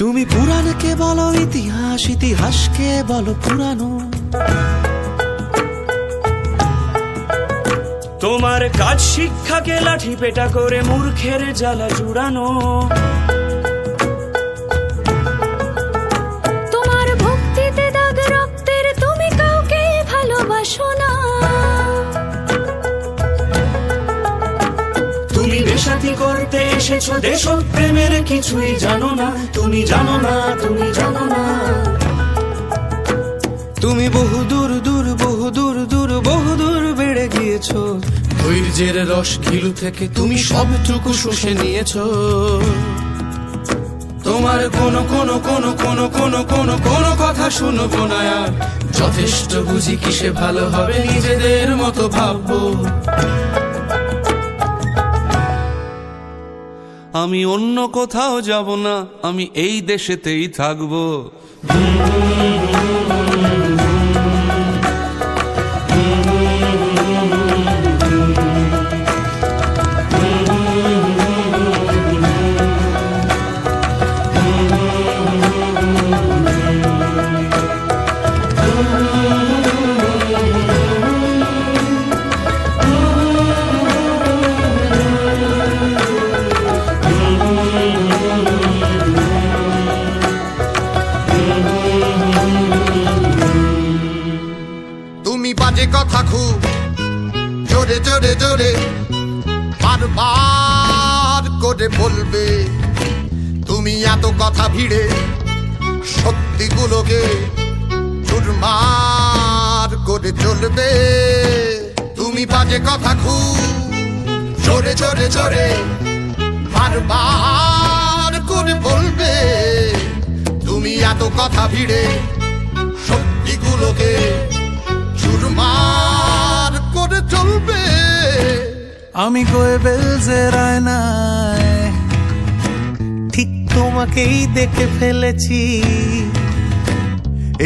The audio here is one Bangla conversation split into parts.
তুমি পুরাণকে বলো ইতিহাস, ইতিহাসকে বলো পুরানো। তোমার কাজ শিক্ষাকে লাঠি পেটা করে মূর্খের জ্বালা জুড়ানো। তোমার ভক্তিতে দাগ রক্তের, তুমি কাউকে ভালোবাসো না। তুমি দেশাতি করতে এসেছো, দেশপ্রেমের কিছুই জানো না। তুমি জানো না, তুমি জানো না। তুমি বহুদূর দূর, বহুদূর দূর, বহুদূর বেড়ে গিয়েছো। ধৈর্যের রস ঘিলু থেকে তুমি সবটুকু শুষে নিয়েছো। তোমার কোনো কোনো কোনো কোনো কোনো কোনো কোনো কথা শুনবো না আর। যথেষ্ট বুঝি কিসে ভালো হবে, নিজেদের মতো ভাববো। আমি অন্য কোথাও যাব না, আমি এই দেশেতেই থাকবো। তুমি বাজে কথা খুব জোরে জোরে জোরে বারবার করে বলবে। তুমি এত কথা ভিড়ে সত্যিগুলোকে চুরমার করে চলবে। তুমি বাজে কথা খুব জোরে জোরে জোরে বারবার করে বলবে। তুমি এত কথা ভিড়ে সত্যিগুলোকে চুরমার করে চলবে। আমি গোয়েবেলসের আয়নায় ঠিক তোমাকেই দেখে ফেলেছি।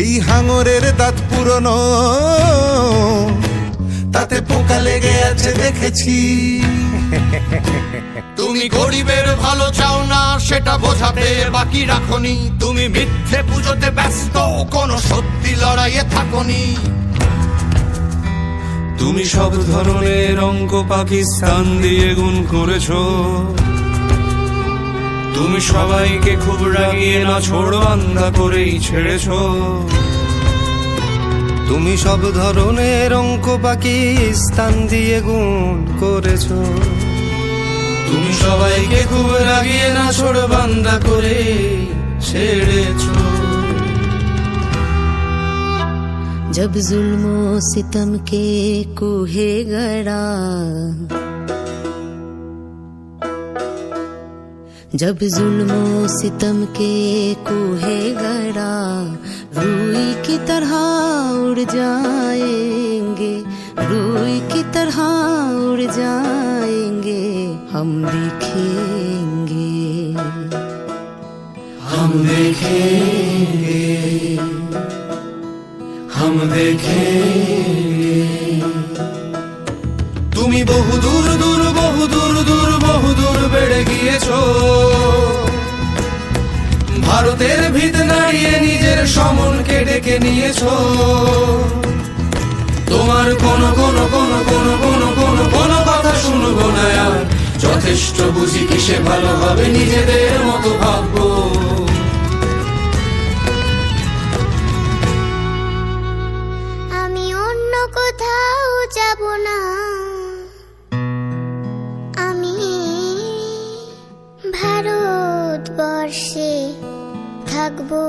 এই হাঙরের দাঁত পুরনো, তাতে পোকা লেগে আছে দেখেছি। তুমি গরিবের ভালো চাও না, সেটা বোঝাতে বাকি রাখনি। তুমি মিথ্যে পুজোতে ব্যস্ত, কোনো সত্যি লড়াইয়ে থাকনি। তুমি সব ধরনের অঙ্ক পাকিস্তান দিয়ে গুণ করেছো। তুমি সবাইকে খুব রাগিয়ে না ছোড়বান্ধা করেই ছেড়েছো। তুমি সব ধরনের অঙ্ক পাকিস্তান দিয়ে গুণ করেছো। তুমি সবাইকে খুব রাগিয়ে না ছোড়বান্ধা করে ছেড়েছো। जब जुल्मो सितम के कूहे गड़ा, जब जुल्मो सितम के कूहे गड़ा, रूई की तरह उड़ जाएंगे, रूई की तरह उड़ जाएंगे। हम देखेंगे, हम देखेंगे, हम देखेंगे। তুমি বহুদূর দূর, বহুদূর দূর, বহুদূর বেড়ে গিয়েছো। ভারতের ভিত নাড়িয়ে নিজের সমনকে ডেকে নিয়েছো। তোমার কোনো কোনো কোনো কোনো কোনো কোনো কোনো কথা শুনবো না আর। যথেষ্ট বুঝি কিসে ভালো হবে, নিজেদের মতো ভাববো। কোথাও যাব না, আমি ভারতবর্ষে থাকবো।